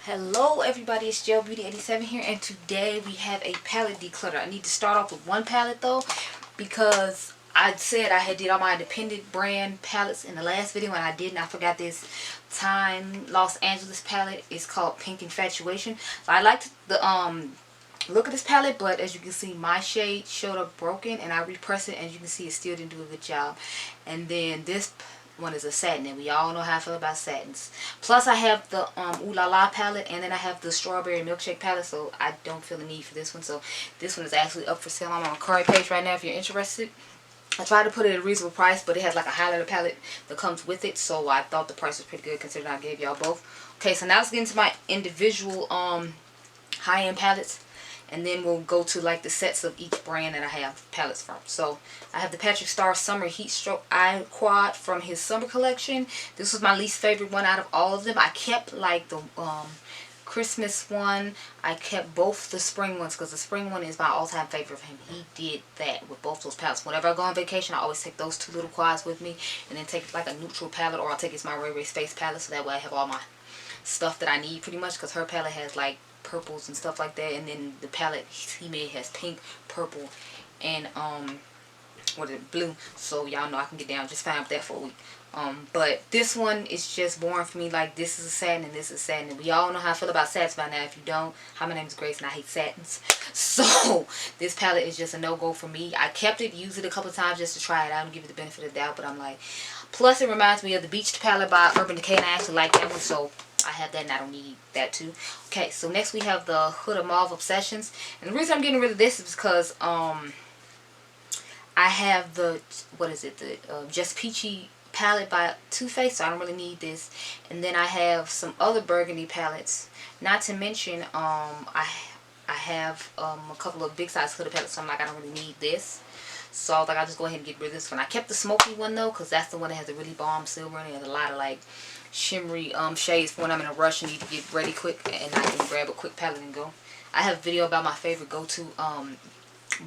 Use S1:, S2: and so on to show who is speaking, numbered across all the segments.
S1: Hello everybody, it's Gel Beauty 87 here, and today we have a palette declutter. I need to start off with one palette though, because I said I did all my independent brand palettes in the last video, and I didn't. I forgot this Time Los Angeles palette. It's called Pink Infatuation. So I liked the look at this palette, but as you can see, my shade showed up broken, and I repressed it, and as you can see, it still didn't do a good job. And then this one is a satin, and we all know how I feel about satins. Plus I have the Ooh La La palette, and then I have the strawberry milkshake palette, so I don't feel the need for this one. So this one is actually up for sale. I'm on a current page right now if you're interested. I tried to put it at a reasonable price, but it has like a highlighter palette that comes with it, so I thought the price was pretty good considering I gave y'all both. Okay, so now let's get into my individual high-end palettes, and then we'll go to like the sets of each brand that I have palettes from. So I have the Patrick Star Summer Heat Stroke Eye Quad from his summer collection. This was my least favorite one out of all of them. I kept like the Christmas one. I kept both the spring ones because the spring one is my all-time favorite of him. He did that with both those palettes. Whenever I go on vacation, I always take those two little quads with me, and then take like a neutral palette, or I'll take it's my Ray Ray Space palette, so that way I have all my stuff that I need pretty much, because her palette has like purples and stuff like that, and then the palette he made has pink, purple, and what is it, blue. So y'all know I can get down just fine with that for a week. But this one is just boring for me. Like, this is a satin and this is satin, and we all know how I feel about satins by now. If you don't, hi, my name is Grace and I hate satins. So this palette is just a no-go for me. I kept it, used it a couple of times just to try it out and give it the benefit of the doubt, but I'm like, plus it reminds me of the Beached palette by Urban Decay, and I actually like that one, so I have that and I don't need that too. Okay, so next we have the Huda Mauve Obsessions. And the reason I'm getting rid of this is because I have the, what is it, the Just Peachy palette by Too Faced, so I don't really need this. And then I have some other burgundy palettes. Not to mention I have a couple of big size Huda palettes, so I'm like, I don't really need this. So I was like, I'll just go ahead and get rid of this one. I kept the smoky one though, because that's the one that has a really bomb silver, and it has a lot of like shimmery shades for when I'm in a rush and need to get ready quick, and I can grab a quick palette and go. I have a video about my favorite go-to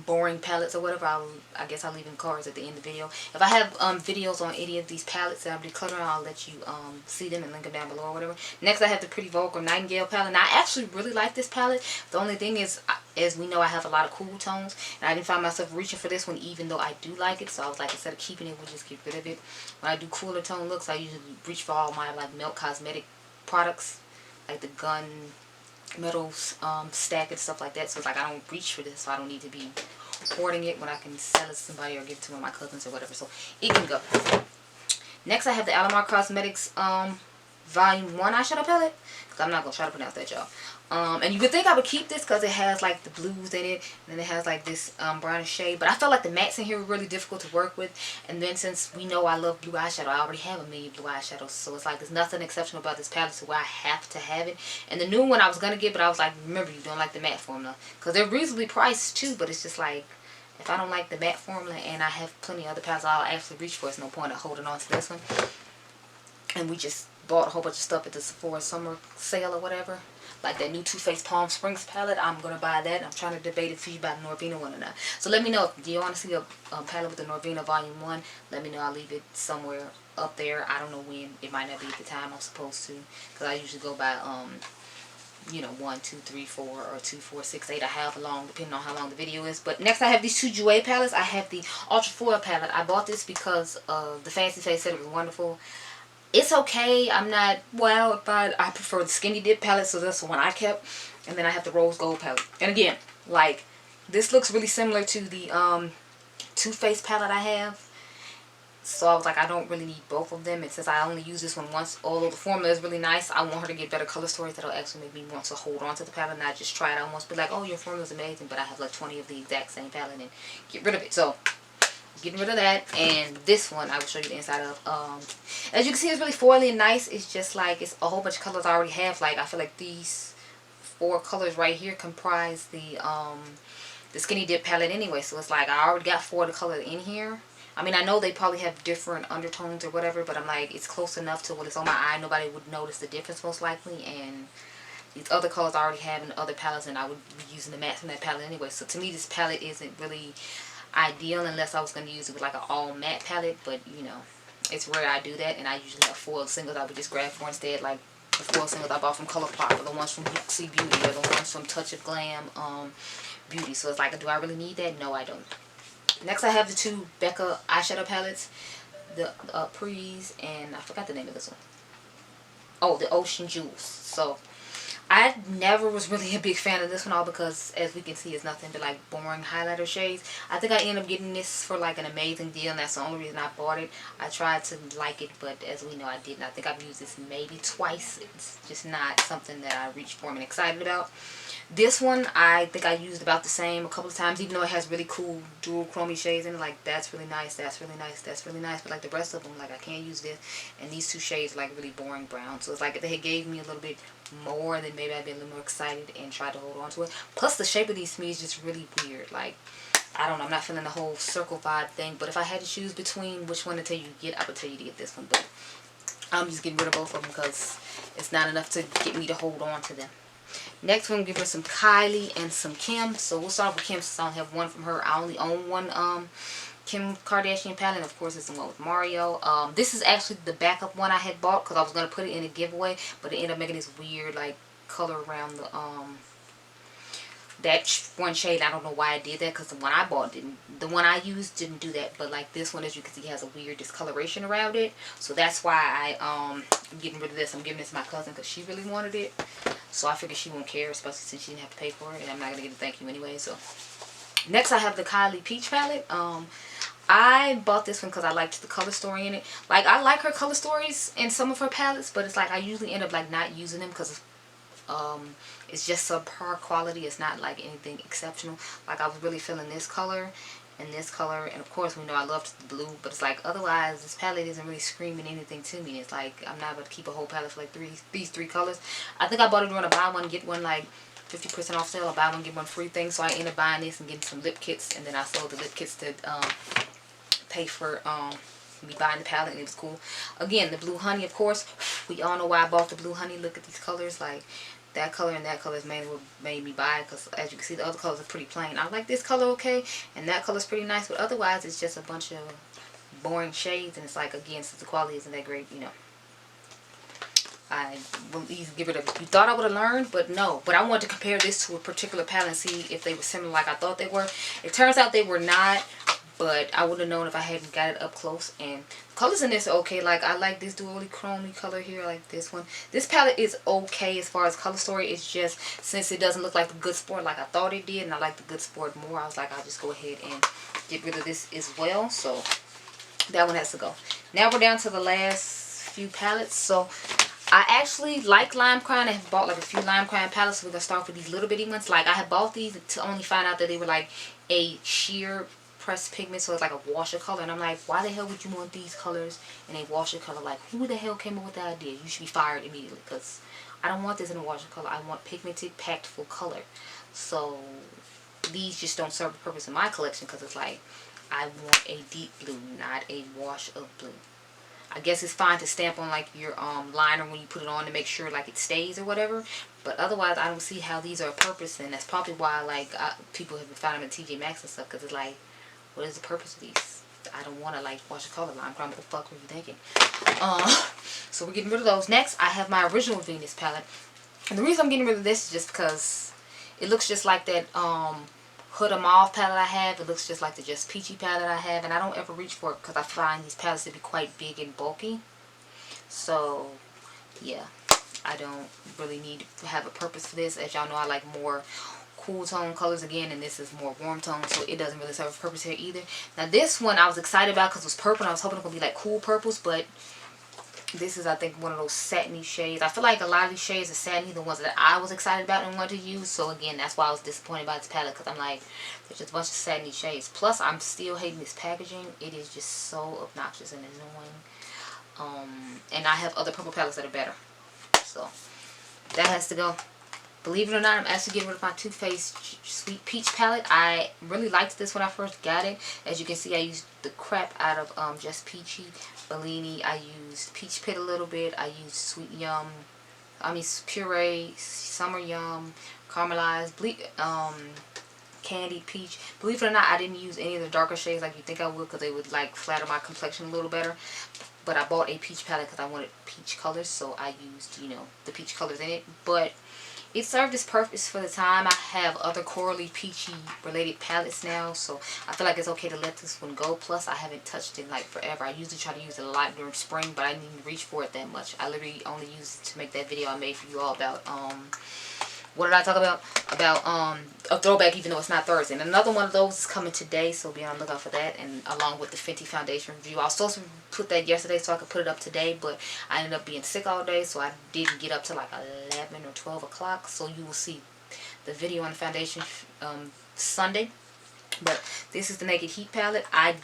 S1: boring palettes or whatever. I guess I'll leave in cards at the end of the video. If I have videos on any of these palettes that I'm decluttering, I'll let you see them and link them down below or whatever. Next I have the Pretty Vulgar Nightingale palette. Now I actually really like this palette. The only thing is, as we know, I have a lot of cool tones, and I didn't find myself reaching for this one even though I do like it. So I was like, instead of keeping it, we'll just get rid of it. When I do cooler tone looks, I usually reach for all my like Milk Cosmetic products, like the Gun Metals stack and stuff like that. So it's like I don't reach for this, so I don't need to be hoarding it when I can sell it to somebody or give it to one of my cousins or whatever. So it can go. Next I have the Alamar Cosmetics Volume 1 eyeshadow palette, because I'm not going to try to pronounce that, y'all. And you could think I would keep this because it has like the blues in it, and then it has like this brownish shade, but I felt like the mattes in here were really difficult to work with. And then since we know I love blue eyeshadow, I already have a million blue eyeshadows, so it's like there's nothing exceptional about this palette to where I have to have it. And the new one I was going to get, but I was like, remember, you don't like the matte formula, because they're reasonably priced too, but it's just like, if I don't like the matte formula and I have plenty of other palettes I'll actually reach for, it's no point of holding on to this one. And we just bought a whole bunch of stuff at the Sephora summer sale or whatever. Like that new Too Faced Palm Springs palette. I'm going to buy that. I'm trying to debate if you buy the Norvina one or not. So let me know. Do you want to see a palette with the Norvina Volume 1? Let me know. I'll leave it somewhere up there. I don't know when. It might not be at the time I'm supposed to. Because I usually go by, you know, 1, 2, 3, 4, or 2, 4, 6, 8, or however long, depending on how long the video is. But next I have these two Jouer palettes. I have the Ultra Foil palette. I bought this because the Fancy Face said it was wonderful. It's okay. I'm not wow about. I prefer the Skinny Dip palette, so that's the one I kept. And then I have the Rose Gold palette. And again, like, this looks really similar to the Too Faced palette I have. So I was like, I don't really need both of them. And since I only use this one once, although the formula is really nice, I want her to get better color stories that'll actually make me want to hold on to the palette, not just try it out once, be like, oh, your formula is amazing, but I have like 20 of the exact same palette, and get rid of it. So getting rid of that. And this one I will show you the inside of. As you can see, it's really foily and nice. It's just like, it's a whole bunch of colors I already have. Like, I feel like these 4 colors right here comprise the Skinny Dip palette anyway, so it's like I already got 4 of the colors in here. I mean, I know they probably have different undertones or whatever, but I'm like, it's close enough to when it's on my eye, nobody would notice the difference most likely. And these other colors I already have in other palettes, and I would be using the mattes from that palette anyway. So to me, this palette isn't really ideal unless I was going to use it with like an all matte palette, but you know, it's rare I do that, and I usually have 4 singles I would just grab for instead, like The foil singles I bought from Colourpop, or the ones from Booksy Beauty, or the ones from Touch of Glam Beauty. So it's like, do I really need that? No, I don't. Next I have the two Becca eyeshadow palettes. The Prees, and I forgot the name of this one. Oh, the Ocean Jewels. So I never was really a big fan of this one, all because, as we can see, it's nothing but like boring highlighter shades. I think I ended up getting this for like an amazing deal, and that's the only reason I bought it. I tried to like it, but as we know, I didn't. I think I've used this maybe twice. It's just not something that I reached for and excited about. This one, I think I used about the same a couple of times, even though it has really cool dual chromey shades in it. Like, that's really nice, that's really nice, that's really nice. But like the rest of them, like, I can't use this. And these two shades are like really boring brown. So it's like if they had gave me a little bit more, then maybe I'd be a little more excited and try to hold on to it. Plus the shape of these to me is just really weird. Like, I don't know, I'm not feeling the whole circle vibe thing. But if I had to choose between which one to tell you to get, I would tell you to get this one. But I'm just getting rid of both of them because it's not enough to get me to hold on to them. Next, we're going to give her some Kylie and some Kim. So we'll start with Kim since I don't have one from her. I only own one Kim Kardashian palette. And of course, it's the one with Mario. This is actually the backup one I had bought because I was going to put it in a giveaway. But it ended up making this weird like color around the that one shade. I don't know why I did that because the one I bought didn't. The one I used didn't do that. But like this one, as you can see, has a weird discoloration around it. So that's why I'm getting rid of this. I'm giving this to my cousin because she really wanted it. So I figured she won't care, especially since she didn't have to pay for it. And I'm not going to get a thank you anyway. So next I have the Kylie Peach palette. I bought this one because I liked the color story in it. Like, I like her color stories in some of her palettes. But it's like I usually end up like not using them because it's just subpar quality. It's not like anything exceptional. Like, I was really feeling this color and this color, and of course we know I loved the blue, but it's like otherwise this palette isn't really screaming anything to me. It's like I'm not going to keep a whole palette for like these three colors. I think I bought it during a buy one get one like 50% off sale, a buy one get one free thing. So I ended up buying this and getting some lip kits, and then I sold the lip kits to pay for me buying the palette, and it was cool. Again, the blue honey, of course, we all know why I bought the blue honey. Look at these colors, like that color and that color is mainly what made me buy it, because as you can see, the other colors are pretty plain. I like this color okay, and that color is pretty nice, but otherwise it's just a bunch of boring shades, and it's like, again, since the quality isn't that great, you know, I will easily give it a, you thought I would have learned, but no. But I wanted to compare this to a particular palette and see if they were similar like I thought they were. It turns out they were not, but I would have known if I hadn't got it up close. And the colors in this are okay. Like, I like this dually chromey color here. I like this one. This palette is okay as far as color story. It's just, since it doesn't look like the Good Sport like I thought it did, and I like the Good Sport more, I was like, I'll just go ahead and get rid of this as well. So that one has to go. Now we're down to the last few palettes. So I actually like Lime Crime. I have bought like a few Lime Crime palettes. So we're going to start with these little bitty ones. Like, I have bought these to only find out that they were like a sheer pressed pigment, so it's like a washer color, and I'm like, why the hell would you want these colors in a washer color? Like, who the hell came up with the idea? You should be fired immediately, because I don't want this in a washer color. I want pigmented, packed full color. So these just don't serve a purpose in my collection, because it's like, I want a deep blue, not a wash of blue. I guess it's fine to stamp on like your liner when you put it on to make sure like it stays or whatever, but otherwise I don't see how these are a purpose. And that's probably why like people have been finding them at TJ Maxx and stuff, because it's like, what is the purpose of these? I don't want to like wash a color line. What the fuck were you thinking? So we're getting rid of those. Next, I have my original Venus palette. And the reason I'm getting rid of this is just because it looks just like that Huda Mauve palette I have. It looks just like the Just Peachy palette I have. And I don't ever reach for it because I find these palettes to be quite big and bulky. So, yeah. I don't really need to have a purpose for this. As y'all know, I like more cool tone colors again, and this is more warm tone, so it doesn't really serve a purpose here either. Now this one I was excited about because it was purple, and I was hoping it would be like cool purples, but this is, I think, one of those satiny shades. I feel like a lot of these shades are satiny, the ones that I was excited about and wanted to use. So again, that's why I was disappointed by this palette, because I'm like, there's just a bunch of satiny shades. Plus, I'm still hating this packaging. It is just so obnoxious and annoying. And I have other purple palettes that are better. So that has to go. Believe it or not, I'm actually getting rid of my Too Faced Sweet Peach palette. I really liked this when I first got it. As you can see, I used the crap out of Just Peachy, Bellini. I used Peach Pit a little bit. I used Sweet Yum. Puree, Summer Yum, Caramelized, Candied Peach. Believe it or not, I didn't use any of the darker shades like you think I would, because they would like flatter my complexion a little better. but I bought a peach palette because I wanted peach colors, so I used, you know, the peach colors in it. But it served its purpose for the time. I have other corally peachy related palettes now, so I feel like it's okay to let this one go. Plus, I haven't touched it like forever. I usually try to use it a lot during spring, but I didn't reach for it that much. I literally only used it to make that video I made for you all about what did I talk about? About a throwback, even though it's not Thursday. And another one of those is coming today, so be on the lookout for that. And along with the Fenty foundation review. I was supposed to put that yesterday so I could put it up today, but I ended up being sick all day, so I didn't get up till like 11 or 12 o'clock. So you will see the video on the foundation Sunday. But this is the Naked Heat palette. I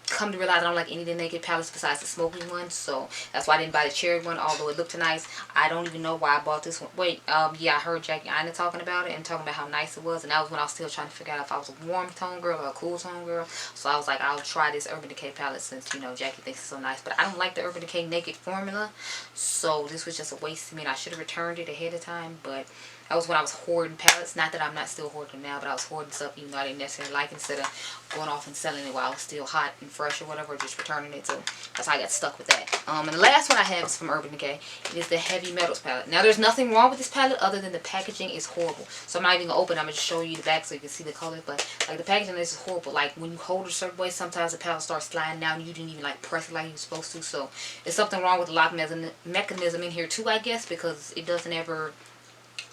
S1: come to realize I don't like any of the Naked palettes besides the smoky one, so that's why I didn't buy the cherry one, although it looked nice. I don't even know why I bought this one. Wait, yeah, I heard Jackie Ina talking about it and talking about how nice it was, and that was when I was still trying to figure out if I was a warm tone girl or a cool tone girl. So I was like, I'll try this Urban Decay palette since, you know, Jackie thinks it's so nice. But I don't like the Urban Decay Naked formula, so this was just a waste to me, and I should have returned it ahead of time. But that was when I was hoarding palettes. Not that I'm not still hoarding now, but I was hoarding stuff even though I didn't necessarily like it, instead of going off and selling it while it's still hot and fresh or whatever, just returning it. So that's how I got stuck with that. And the last one I have is from Urban Decay. It is the Heavy Metals palette. Now, there's nothing wrong with this palette other than the packaging is horrible. So I'm not even going to open it. I'm going to just show you the back so you can see the colors. But, like, the packaging is horrible. Like, when you hold it a certain way, sometimes the palette starts sliding down. You didn't even, like, press it like you were supposed to. So there's something wrong with the lock mechanism in here, too, I guess, because it doesn't ever...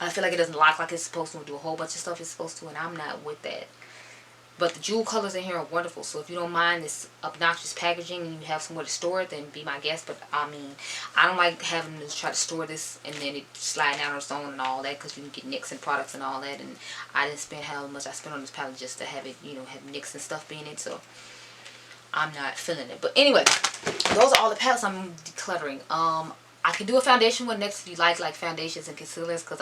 S1: I feel like it doesn't lock like it's supposed to, do a whole bunch of stuff it's supposed to, and I'm not with that. But the jewel colors in here are wonderful, so if you don't mind this obnoxious packaging and you have somewhere to store it, then be my guest. But I mean, I don't like having to try to store this and then it slide down on its own and all that, because you can get nicks and products and all that, and I didn't spend how much I spent on this palette just to have it, you know, have nicks and stuff being it, so I'm not feeling it. But anyway, those are all the palettes I'm decluttering. I can do a foundation one next if you like foundations and concealers, because I